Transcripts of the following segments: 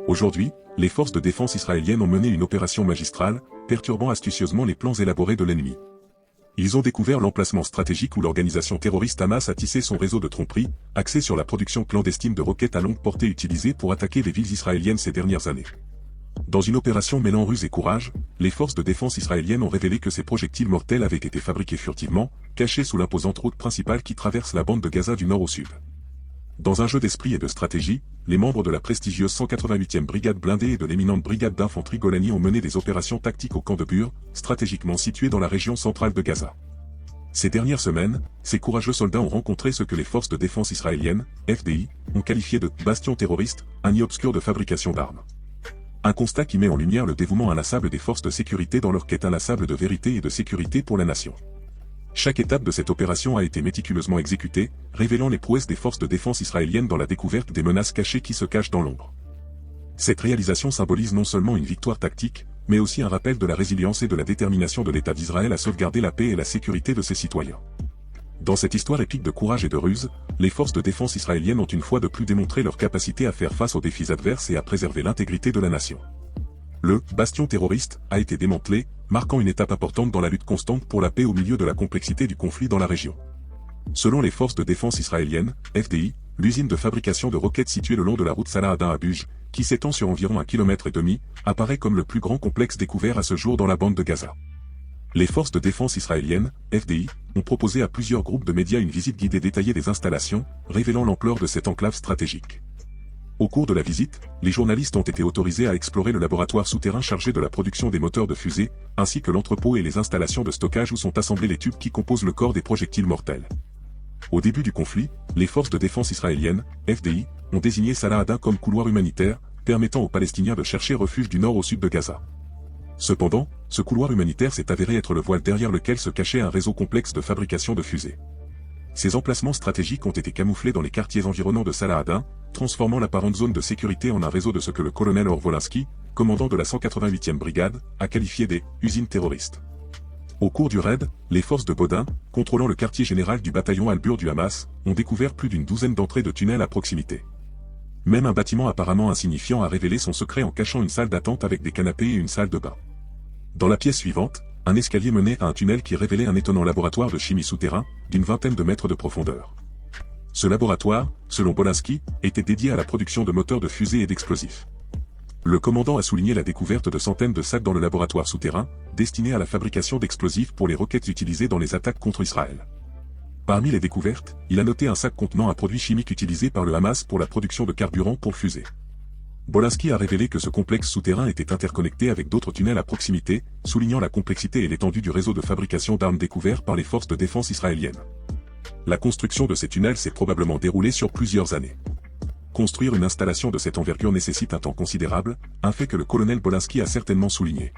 Aujourd'hui, les forces de défense israéliennes ont mené une opération magistrale, perturbant astucieusement les plans élaborés de l'ennemi. Ils ont découvert l'emplacement stratégique où l'organisation terroriste Hamas a tissé son réseau de tromperie, axé sur la production clandestine de roquettes à longue portée utilisées pour attaquer les villes israéliennes ces dernières années. Dans une opération mêlant ruse et courage, les forces de défense israéliennes ont révélé que ces projectiles mortels avaient été fabriqués furtivement, cachés sous l'imposante route principale qui traverse la bande de Gaza du nord au sud. Dans un jeu d'esprit et de stratégie, les membres de la prestigieuse 188e brigade blindée et de l'éminente brigade d'infanterie Golani ont mené des opérations tactiques au camp de Bur, stratégiquement situé dans la région centrale de Gaza. Ces dernières semaines, ces courageux soldats ont rencontré ce que les forces de défense israéliennes, FDI, ont qualifié de « bastion terroriste », un nid obscur de fabrication d'armes. Un constat qui met en lumière le dévouement inlassable des forces de sécurité dans leur quête inlassable de vérité et de sécurité pour la nation. Chaque étape de cette opération a été méticuleusement exécutée, révélant les prouesses des forces de défense israéliennes dans la découverte des menaces cachées qui se cachent dans l'ombre. Cette réalisation symbolise non seulement une victoire tactique, mais aussi un rappel de la résilience et de la détermination de l'État d'Israël à sauvegarder la paix et la sécurité de ses citoyens. Dans cette histoire épique de courage et de ruse, les forces de défense israéliennes ont une fois de plus démontré leur capacité à faire face aux défis adverses et à préserver l'intégrité de la nation. Le « bastion terroriste » a été démantelé, marquant une étape importante dans la lutte constante pour la paix au milieu de la complexité du conflit dans la région. Selon les forces de défense israéliennes, FDI, l'usine de fabrication de roquettes située le long de la route Salah Adin à Buj, qui s'étend sur environ 1,5 km, apparaît comme le plus grand complexe découvert à ce jour dans la bande de Gaza. Les forces de défense israéliennes, FDI, ont proposé à plusieurs groupes de médias une visite guidée détaillée des installations, révélant l'ampleur de cette enclave stratégique. Au cours de la visite, les journalistes ont été autorisés à explorer le laboratoire souterrain chargé de la production des moteurs de fusée, ainsi que l'entrepôt et les installations de stockage où sont assemblés les tubes qui composent le corps des projectiles mortels. Au début du conflit, les forces de défense israéliennes, FDI, ont désigné Salah Adin comme couloir humanitaire, permettant aux Palestiniens de chercher refuge du nord au sud de Gaza. Cependant, ce couloir humanitaire s'est avéré être le voile derrière lequel se cachait un réseau complexe de fabrication de fusées. Ces emplacements stratégiques ont été camouflés dans les quartiers environnants de Salah Adin, transformant l'apparente zone de sécurité en un réseau de ce que le colonel Or Volinsky, commandant de la 188e brigade, a qualifié des « usines terroristes ». Au cours du raid, les forces de Bodin, contrôlant le quartier général du bataillon Al-Bur du Hamas, ont découvert plus d'une douzaine d'entrées de tunnels à proximité. Même un bâtiment apparemment insignifiant a révélé son secret en cachant une salle d'attente avec des canapés et une salle de bain. Dans la pièce suivante, un escalier menait à un tunnel qui révélait un étonnant laboratoire de chimie souterrain, d'une vingtaine de mètres de profondeur. Ce laboratoire, selon Volinsky, était dédié à la production de moteurs de fusées et d'explosifs. Le commandant a souligné la découverte de centaines de sacs dans le laboratoire souterrain, destinés à la fabrication d'explosifs pour les roquettes utilisées dans les attaques contre Israël. Parmi les découvertes, il a noté un sac contenant un produit chimique utilisé par le Hamas pour la production de carburant pour fusées. Volinsky a révélé que ce complexe souterrain était interconnecté avec d'autres tunnels à proximité, soulignant la complexité et l'étendue du réseau de fabrication d'armes découvert par les forces de défense israéliennes. La construction de ces tunnels s'est probablement déroulée sur plusieurs années. Construire une installation de cette envergure nécessite un temps considérable, un fait que le colonel Volinsky a certainement souligné.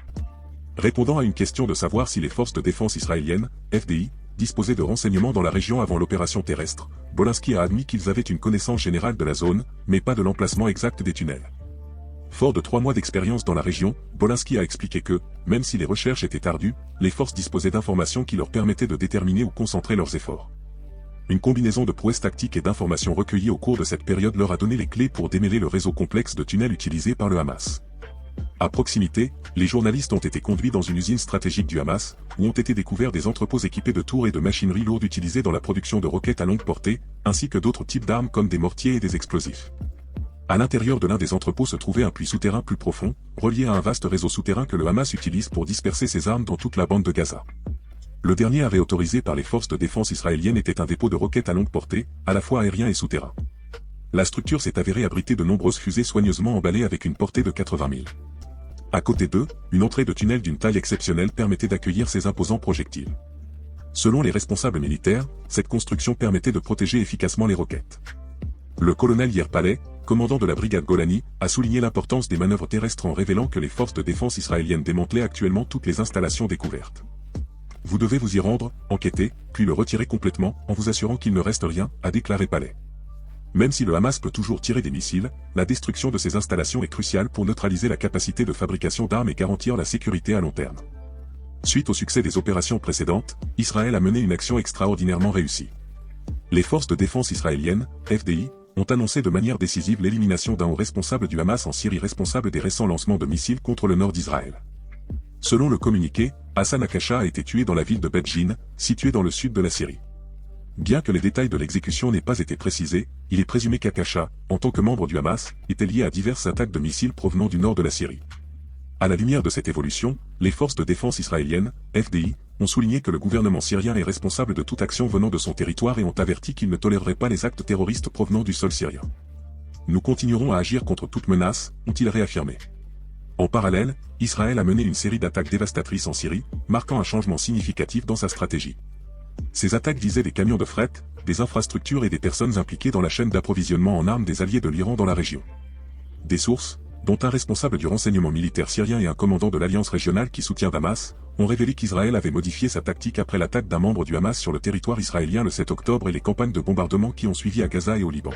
Répondant à une question de savoir si les forces de défense israéliennes, FDI, disposaient de renseignements dans la région avant l'opération terrestre, Volinsky a admis qu'ils avaient une connaissance générale de la zone, mais pas de l'emplacement exact des tunnels. Fort de 3 mois d'expérience dans la région, Volinsky a expliqué que, même si les recherches étaient ardues, les forces disposaient d'informations qui leur permettaient de déterminer où concentrer leurs efforts. Une combinaison de prouesses tactiques et d'informations recueillies au cours de cette période leur a donné les clés pour démêler le réseau complexe de tunnels utilisé par le Hamas. À proximité, les journalistes ont été conduits dans une usine stratégique du Hamas, où ont été découverts des entrepôts équipés de tours et de machinerie lourde utilisées dans la production de roquettes à longue portée, ainsi que d'autres types d'armes comme des mortiers et des explosifs. À l'intérieur de l'un des entrepôts se trouvait un puits souterrain plus profond, relié à un vaste réseau souterrain que le Hamas utilise pour disperser ses armes dans toute la bande de Gaza. Le dernier arrêt autorisé par les forces de défense israéliennes était un dépôt de roquettes à longue portée, à la fois aérien et souterrain. La structure s'est avérée abriter de nombreuses fusées soigneusement emballées avec une portée de 80 000. À côté d'eux, une entrée de tunnel d'une taille exceptionnelle permettait d'accueillir ces imposants projectiles. Selon les responsables militaires, cette construction permettait de protéger efficacement les roquettes. Le colonel Yair Palais, commandant de la brigade Golani, a souligné l'importance des manœuvres terrestres en révélant que les forces de défense israéliennes démantelaient actuellement toutes les installations découvertes. Vous devez vous y rendre, enquêter, puis le retirer complètement, en vous assurant qu'il ne reste rien, a déclaré Palais. Même si le Hamas peut toujours tirer des missiles, la destruction de ces installations est cruciale pour neutraliser la capacité de fabrication d'armes et garantir la sécurité à long terme. Suite au succès des opérations précédentes, Israël a mené une action extraordinairement réussie. Les forces de défense israéliennes, FDI, ont annoncé de manière décisive l'élimination d'un haut responsable du Hamas en Syrie responsable des récents lancements de missiles contre le nord d'Israël. Selon le communiqué, Hassan Akasha a été tué dans la ville de Bet Jin, située dans le sud de la Syrie. Bien que les détails de l'exécution n'aient pas été précisés, il est présumé qu'Akasha, en tant que membre du Hamas, était lié à diverses attaques de missiles provenant du nord de la Syrie. À la lumière de cette évolution, les forces de défense israéliennes, FDI, ont souligné que le gouvernement syrien est responsable de toute action venant de son territoire et ont averti qu'il ne tolérerait pas les actes terroristes provenant du sol syrien. Nous continuerons à agir contre toute menace, ont-ils réaffirmé. En parallèle, Israël a mené une série d'attaques dévastatrices en Syrie, marquant un changement significatif dans sa stratégie. Ces attaques visaient des camions de fret, des infrastructures et des personnes impliquées dans la chaîne d'approvisionnement en armes des alliés de l'Iran dans la région. Des sources, dont un responsable du renseignement militaire syrien et un commandant de l'alliance régionale qui soutient Damas, ont révélé qu'Israël avait modifié sa tactique après l'attaque d'un membre du Hamas sur le territoire israélien le 7 octobre et les campagnes de bombardement qui ont suivi à Gaza et au Liban.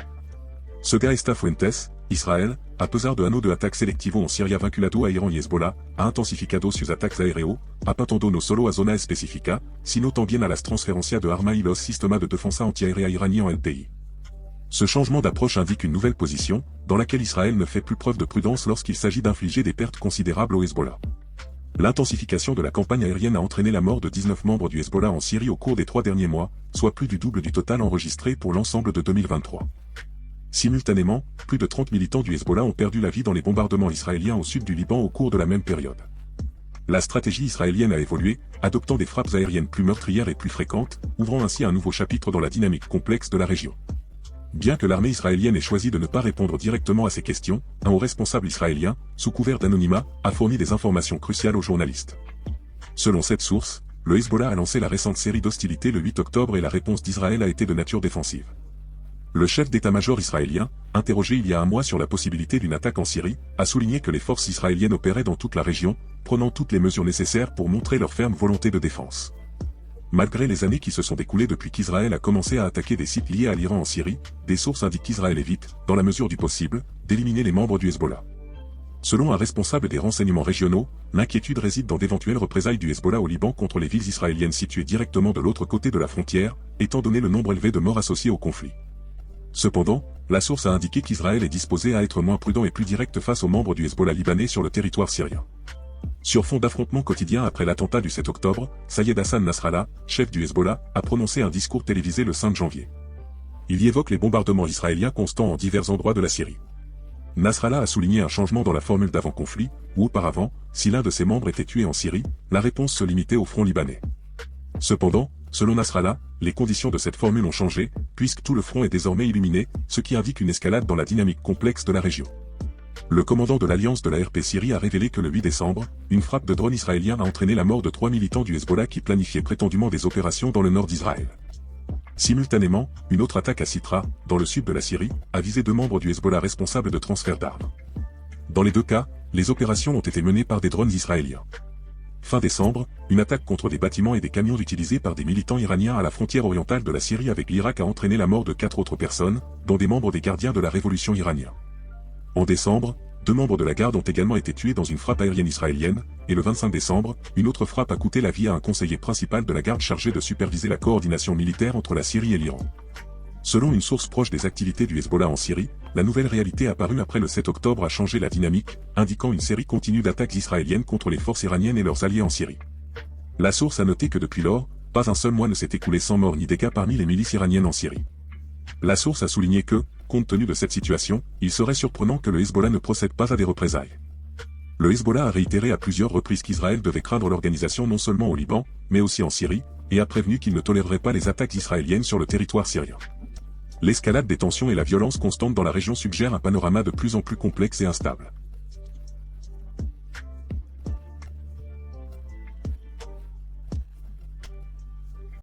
Sega Esta Fuentes, Israël, a pesar de anneaux de attaques selectivo en Syria vinculado a Iran y Hezbollah, ha intensificado sus ataques aéreo, apuntando no solo a zona específica, sino también a las transferencias de armas y los sistemas de defensa antiaérea iraniens LTI. Ce changement d'approche indique une nouvelle position, dans laquelle Israël ne fait plus preuve de prudence lorsqu'il s'agit d'infliger des pertes considérables au Hezbollah. L'intensification de la campagne aérienne a entraîné la mort de 19 membres du Hezbollah en Syrie au cours des 3 derniers mois, soit plus du double du total enregistré pour l'ensemble de 2023. Simultanément, plus de 30 militants du Hezbollah ont perdu la vie dans les bombardements israéliens au sud du Liban au cours de la même période. La stratégie israélienne a évolué, adoptant des frappes aériennes plus meurtrières et plus fréquentes, ouvrant ainsi un nouveau chapitre dans la dynamique complexe de la région. Bien que l'armée israélienne ait choisi de ne pas répondre directement à ces questions, un haut responsable israélien, sous couvert d'anonymat, a fourni des informations cruciales aux journalistes. Selon cette source, le Hezbollah a lancé la récente série d'hostilités le 8 octobre et la réponse d'Israël a été de nature défensive. Le chef d'état-major israélien, interrogé il y a un mois sur la possibilité d'une attaque en Syrie, a souligné que les forces israéliennes opéraient dans toute la région, prenant toutes les mesures nécessaires pour montrer leur ferme volonté de défense. Malgré les années qui se sont écoulées depuis qu'Israël a commencé à attaquer des sites liés à l'Iran en Syrie, des sources indiquent qu'Israël évite, dans la mesure du possible, d'éliminer les membres du Hezbollah. Selon un responsable des renseignements régionaux, l'inquiétude réside dans d'éventuelles représailles du Hezbollah au Liban contre les villes israéliennes situées directement de l'autre côté de la frontière, étant donné le nombre élevé de morts associés au conflit. Cependant, la source a indiqué qu'Israël est disposé à être moins prudent et plus direct face aux membres du Hezbollah libanais sur le territoire syrien. Sur fond d'affrontements quotidiens après l'attentat du 7 octobre, Sayed Hassan Nasrallah, chef du Hezbollah, a prononcé un discours télévisé le 5 janvier. Il y évoque les bombardements israéliens constants en divers endroits de la Syrie. Nasrallah a souligné un changement dans la formule d'avant-conflit, où auparavant, si l'un de ses membres était tué en Syrie, la réponse se limitait au front libanais. Cependant, selon Nasrallah, les conditions de cette formule ont changé, puisque tout le front est désormais illuminé, ce qui indique une escalade dans la dynamique complexe de la région. Le commandant de l'Alliance de la RP Syrie a révélé que le 8 décembre, une frappe de drone israélien a entraîné la mort de 3 militants du Hezbollah qui planifiaient prétendument des opérations dans le nord d'Israël. Simultanément, une autre attaque à Sitra, dans le sud de la Syrie, a visé 2 membres du Hezbollah responsables de transfert d'armes. Dans les 2 cas, les opérations ont été menées par des drones israéliens. Fin décembre, une attaque contre des bâtiments et des camions utilisés par des militants iraniens à la frontière orientale de la Syrie avec l'Irak a entraîné la mort de 4 autres personnes, dont des membres des gardiens de la révolution iranienne. En décembre, 2 membres de la garde ont également été tués dans une frappe aérienne israélienne, et le 25 décembre, une autre frappe a coûté la vie à un conseiller principal de la garde chargé de superviser la coordination militaire entre la Syrie et l'Iran. Selon une source proche des activités du Hezbollah en Syrie, la nouvelle réalité apparue après le 7 octobre a changé la dynamique, indiquant une série continue d'attaques israéliennes contre les forces iraniennes et leurs alliés en Syrie. La source a noté que depuis lors, pas un seul mois ne s'est écoulé sans mort ni dégâts parmi les milices iraniennes en Syrie. La source a souligné que, compte tenu de cette situation, il serait surprenant que le Hezbollah ne procède pas à des représailles. Le Hezbollah a réitéré à plusieurs reprises qu'Israël devait craindre l'organisation non seulement au Liban, mais aussi en Syrie, et a prévenu qu'il ne tolérerait pas les attaques israéliennes sur le territoire syrien. L'escalade des tensions et la violence constante dans la région suggèrent un panorama de plus en plus complexe et instable.